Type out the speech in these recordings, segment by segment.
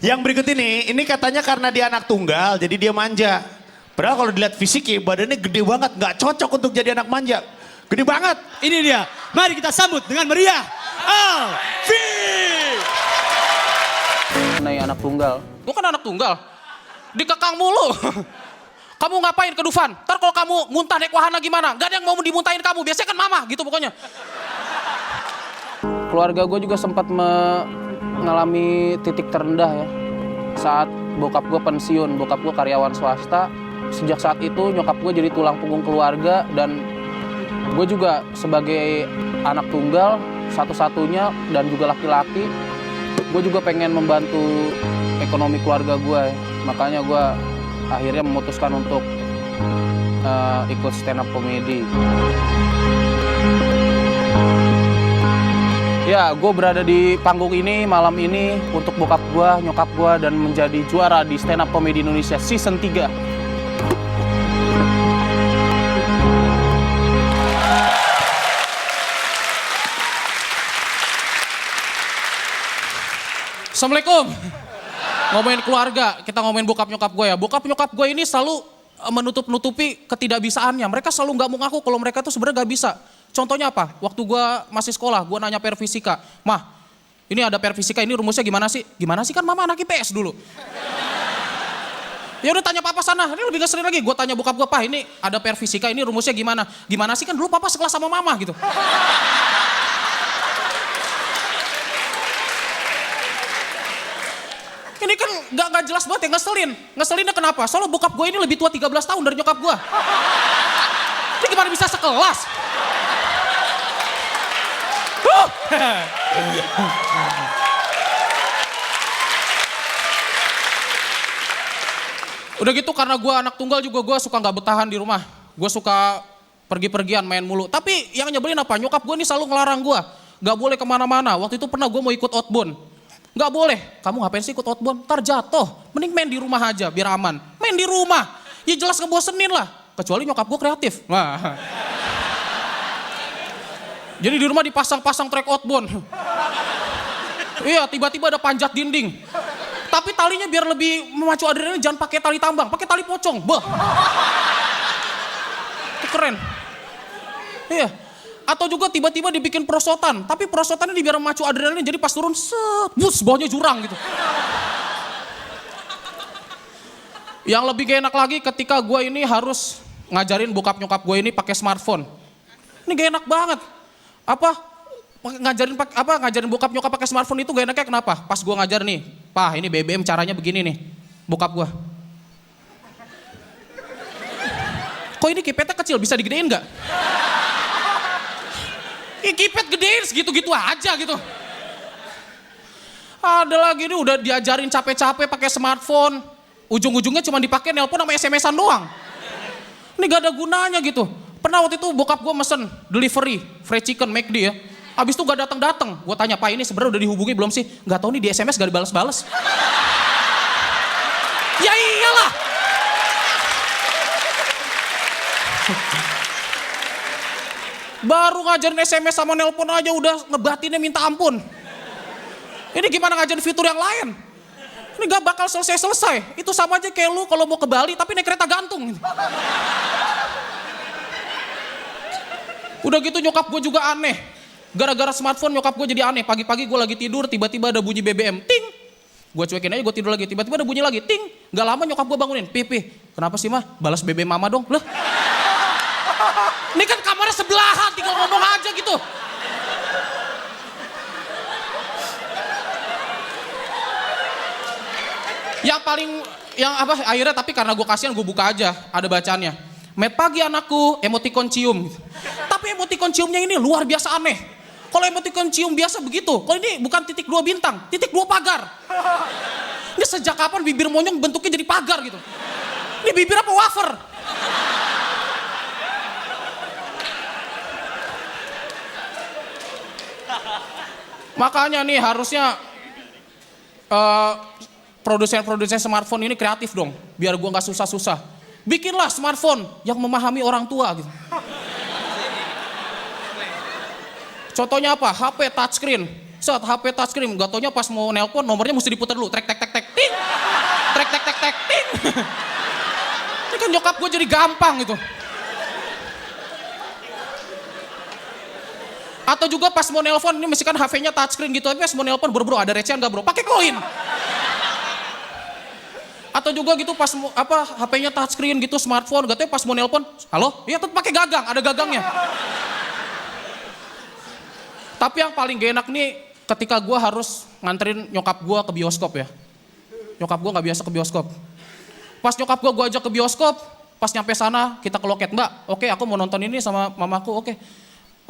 Yang berikut ini katanya karena dia anak tunggal, jadi dia manja. Padahal kalau dilihat fisiknya, badannya gede banget, nggak cocok untuk jadi anak manja. Gede banget. Ini dia, mari kita sambut dengan meriah, Alfi! Mengenai anak tunggal. Bukan anak tunggal. Dikekang mulu. Kamu ngapain ke Dufan? Ntar kalau kamu muntah naik wahana gimana? Gak ada yang mau dimuntahin kamu. Biasanya kan mama gitu pokoknya. Keluarga gue juga sempat mengalami titik terendah ya. Saat bokap gue pensiun, bokap gue karyawan swasta. Sejak saat itu nyokap gue jadi tulang punggung keluarga dan gue juga sebagai anak tunggal satu-satunya dan juga laki-laki, gue juga pengen membantu ekonomi keluarga gue. Makanya gue akhirnya memutuskan untuk ikut stand up comedy. Ya, gue berada di panggung ini malam ini untuk bokap gue, nyokap gue, dan menjadi juara di stand up comedy Indonesia season 3. Assalamualaikum. Ngomongin keluarga, kita ngomongin bokap nyokap gue ya. Bokap nyokap gue ini selalu menutupi ketidakbisaannya. Mereka selalu nggak mau ngaku kalau mereka tuh sebenarnya nggak bisa. Contohnya apa? Waktu gue masih sekolah, gue nanya PR fisika. Mah, ini ada PR fisika, ini rumusnya gimana sih? Gimana sih, kan mama anak IPS dulu. Ya udah tanya papa sana, ini lebih ngeselin lagi. Gue tanya bokap gue, Pak ini ada PR fisika, ini rumusnya gimana? Gimana sih, kan dulu papa sekelas sama mama gitu. Ini kan gak jelas banget ya, ngeselin. Ngeselinnya kenapa? Soalnya bokap gue ini lebih tua 13 tahun dari nyokap gue. Ini gimana bisa sekelas? Udah gitu karena gue anak tunggal juga gue suka gak bertahan di rumah. Gue suka pergi-pergian main mulu. Tapi yang nyebelin apa? Nyokap gue ini selalu ngelarang gue. Gak boleh kemana-mana. Waktu itu pernah gue mau ikut outbound. Gak boleh, kamu ngapain sih ikut outbound? Ntar jatuh, mending main di rumah aja biar aman. Main di rumah, ya jelas ngebosenin lah. Kecuali nyokap gue kreatif. Nah. Jadi di rumah dipasang-pasang trek outbound. Iya, tiba-tiba ada panjat dinding. Tapi talinya biar lebih memacu adrenalin, jangan pakai tali tambang, pakai tali pocong. Bah. Itu keren. Iya. Atau juga tiba-tiba dibikin perosotan, tapi perosotannya biar memacu adrenalin, jadi pas turun, set, bus, bawahnya jurang gitu. Yang lebih gak enak lagi ketika gue ini harus ngajarin bokap nyokap gue ini pakai smartphone. Ini gak enak banget. Ngajarin bokap nyokap pakai smartphone itu gak enaknya kenapa? Pas gue ngajar nih, Pak ini BBM caranya begini nih, bokap gue. Kok ini kipetnya kecil, bisa digedein gak? Kipet gedein segitu-gitu aja gitu. Ada lagi nih udah diajarin capek-capek pakai smartphone. Ujung-ujungnya cuma dipakai nelpon sama SMS-an doang. Ini gak ada gunanya gitu. Pernah waktu itu bokap gue mesen delivery, fried chicken, McD ya. Abis itu gak datang-datang. Gue tanya, Pak ini sebenarnya udah dihubungi belum sih? Gak tahu nih di SMS gak dibales-bales. Ya iyalah. Baru ngajarin SMS sama nelpon aja udah ngebatinnya minta ampun. Ini gimana ngajarin fitur yang lain? Ini gak bakal selesai-selesai. Itu sama aja kayak lu kalau mau ke Bali tapi naik kereta gantung. Udah gitu nyokap gue juga aneh. Gara-gara smartphone nyokap gue jadi aneh. Pagi-pagi gue lagi tidur tiba-tiba ada bunyi BBM. Ting! Gue cuekin aja gue tidur lagi. Tiba-tiba ada bunyi lagi. Ting! Gak lama nyokap gue bangunin. Pipi, kenapa sih mah? Balas BBM mama dong. Lah. Ini kan kamarnya sebelahan, tinggal ngomong aja gitu. Akhirnya tapi karena gue kasihan gue buka aja, ada bacaannya. Met pagi anakku, emoticon cium. Tapi emoticon ciumnya ini luar biasa aneh. Kalau emoticon cium biasa begitu, kalau ini bukan titik 2 bintang, titik 2 pagar. Ini sejak kapan bibir monyong bentuknya jadi pagar gitu? Ini bibir apa wafer? Makanya nih harusnya produsen smartphone ini kreatif dong, biar gua nggak susah-susah. Bikinlah smartphone yang memahami orang tua gitu. Contohnya apa? HP touchscreen. Saat HP touchscreen, gak taunya pas mau nelpon nomornya mesti diputar dulu, trek tek tek tek. nyokap gue jadi gampang gitu. Atau juga pas mau nelpon, ini misalkan HP-nya touchscreen gitu, tapi pas mau nelpon, bro ada recehan gak bro? Pakai koin. Atau juga gitu pas HP-nya touchscreen gitu, smartphone, gak tau pas mau nelpon, halo? Iya tetap pakai gagang, ada gagangnya. Tapi yang paling gak enak nih, ketika gue harus nganterin nyokap gue ke bioskop ya. Nyokap gue gak biasa ke bioskop. Pas nyokap gue ajak ke bioskop, pas nyampe sana kita ke loket, mbak, oke aku mau nonton ini sama mamaku,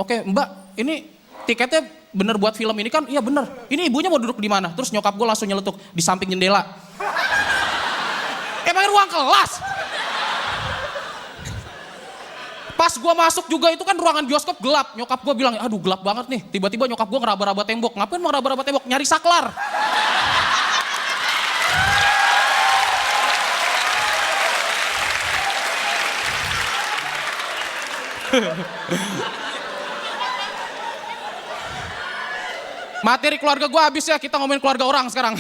Oke, mbak, ini tiketnya bener buat film ini kan? Iya bener. Ini ibunya mau duduk di mana? Terus nyokap gue langsung nyeletuk di samping jendela. Emang ruang kelas? Pas gue masuk juga itu kan ruangan bioskop gelap. Nyokap gue bilang, aduh gelap banget nih. Tiba-tiba nyokap gue ngeraba-raba tembok. Ngapain mau ngeraba-raba tembok? Nyari saklar. Materi keluarga gue habis ya, kita ngomongin keluarga orang sekarang.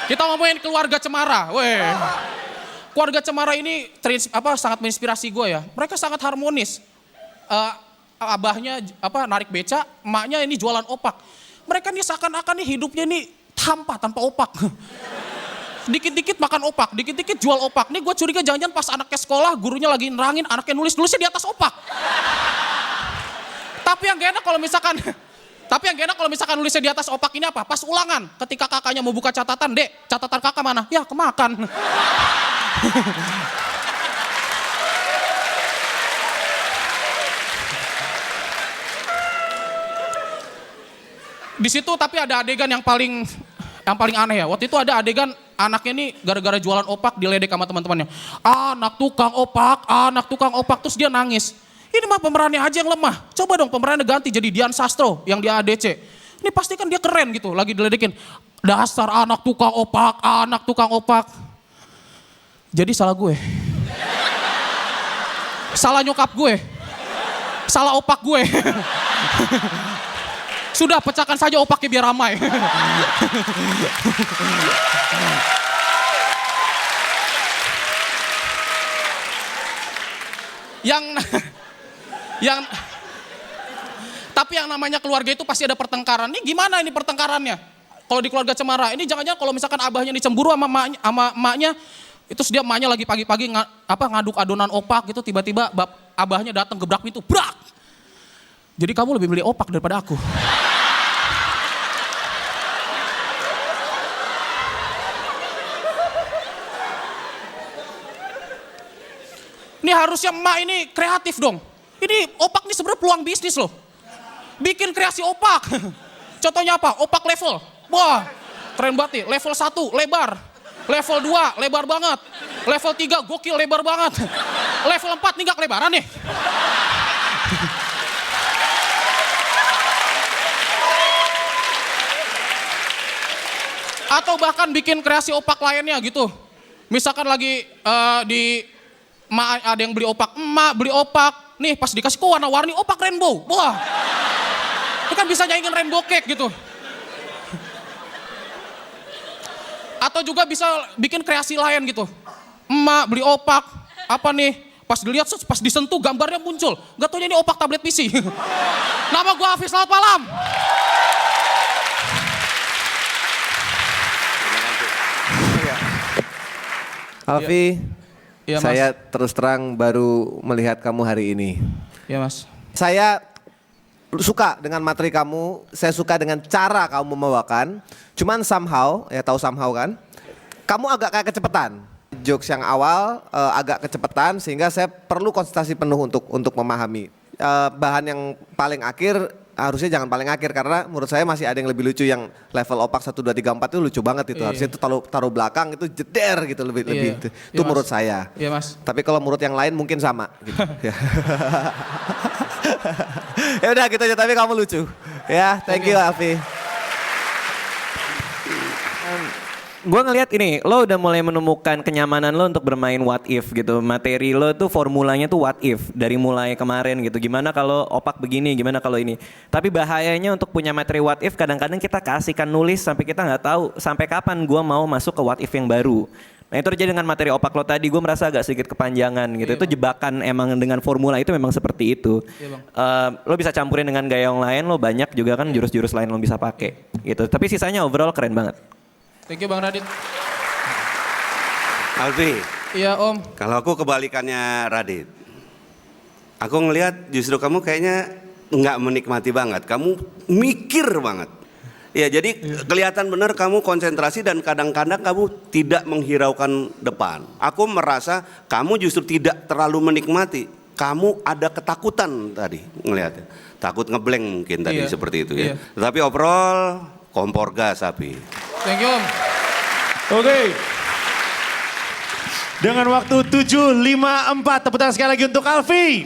Kita ngomongin keluarga Cemara. Weh. Keluarga Cemara ini sangat menginspirasi gue ya. Mereka sangat harmonis. Abahnya narik beca, emaknya ini jualan opak. Mereka nih seakan-akan nih hidupnya nih tanpa opak. Dikit-dikit makan opak, dikit-dikit jual opak. Nih gue curiga jangan-jangan pas anaknya sekolah, gurunya lagi nerangin, anaknya nulisnya di atas opak. Tapi yang gak enak kalau misalkan nulisnya di atas opak ini apa? Pas ulangan, ketika kakaknya mau buka catatan, dek, catatan kakak mana? Ya kemakan. Di situ tapi ada adegan yang paling aneh ya. Waktu itu ada adegan anaknya nih gara-gara jualan opak diledek sama teman-temannya. Anak tukang opak. Terus dia nangis. Ini mah pemerannya aja yang lemah. Coba dong pemerannya ganti jadi Dian Sastro yang di ADC. Ini pasti kan dia keren gitu lagi diledekin. Dasar anak tukang opak. Jadi salah gue. Salah nyokap gue. Salah opak gue. Sudah pecahkan saja opaknya biar ramai. Tapi yang namanya keluarga itu pasti ada pertengkaran. Ini gimana ini pertengkarannya? Kalau di keluarga Cemara, ini jangan-jangan kalau misalkan abahnya dicemburu sama emaknya, itu dia emaknya lagi pagi-pagi ngaduk adonan opak gitu, tiba-tiba abahnya datang gebrak pintu, brak. Jadi kamu lebih beli opak daripada aku. Ini harusnya emak ini kreatif dong. Ini opak ini sebenarnya peluang bisnis loh. Bikin kreasi opak. Contohnya apa? Opak level. Wah, keren banget nih. Level 1 lebar. Level 2 lebar banget. Level 3 gokil lebar banget. Level 4 nih gak kelebaran nih. Atau bahkan bikin kreasi opak lainnya gitu. Misalkan lagi ada yang beli opak, emak beli opak, nih pas dikasih kok warna-warni opak rainbow, wah, itu kan bisa nyaingin rainbow cake gitu. Atau juga bisa bikin kreasi lain gitu, emak beli opak, apa nih, pas dilihat, pas disentuh gambarnya muncul, gak taunya ini opak tablet PC. Nama gue Hafiz, selamat malam. Alfi, ya, Mas. saya terus terang baru melihat kamu hari ini. Ya Mas. Saya suka dengan materi kamu, saya suka dengan cara kamu membawakan. Cuman somehow, ya tahu somehow kan, kamu agak kayak kecepatan. Jokes yang awal agak kecepatan sehingga saya perlu konsentrasi penuh untuk memahami. Bahan yang paling akhir harusnya jangan paling akhir karena menurut saya masih ada yang lebih lucu yang level opak 1, 2, 3, 4 itu lucu banget itu. Harusnya itu taruh belakang itu jeder gitu lebih itu. Itu menurut saya. Iya Mas. Tapi kalau menurut yang lain mungkin sama gitu. Ya udah gitu aja tapi kamu lucu. Ya, thank you Alfi. Gue ngelihat ini, lo udah mulai menemukan kenyamanan lo untuk bermain what if gitu. Materi lo tuh formulanya tuh what if dari mulai kemarin gitu. Gimana kalau opak begini, gimana kalau ini. Tapi bahayanya untuk punya materi what if kadang-kadang kita keasikan nulis sampai kita nggak tahu sampai kapan gue mau masuk ke what if yang baru. Nah itu terjadi dengan materi opak lo tadi, gue merasa agak sedikit kepanjangan gitu. Itu jebakan emang dengan formula itu memang seperti itu. Lo bisa campurin dengan gaya yang lain, lo banyak juga kan jurus-jurus lain lo bisa pakai gitu. Tapi sisanya overall keren banget. Thank you Bang Radit. Alfi, Iya Om. kalau aku kebalikannya Radit. Aku ngelihat justru kamu kayaknya nggak menikmati banget. Kamu mikir banget. Ya jadi kelihatan benar kamu konsentrasi dan kadang-kadang kamu tidak menghiraukan depan. Aku merasa kamu justru tidak terlalu menikmati. Kamu ada ketakutan tadi ngelihatnya. Takut ngeblank mungkin tadi seperti itu ya. Tapi overall kompor gas api. Thank you Om. Oke. Dengan waktu 7.54, tepuk tangan sekali lagi untuk Alfi.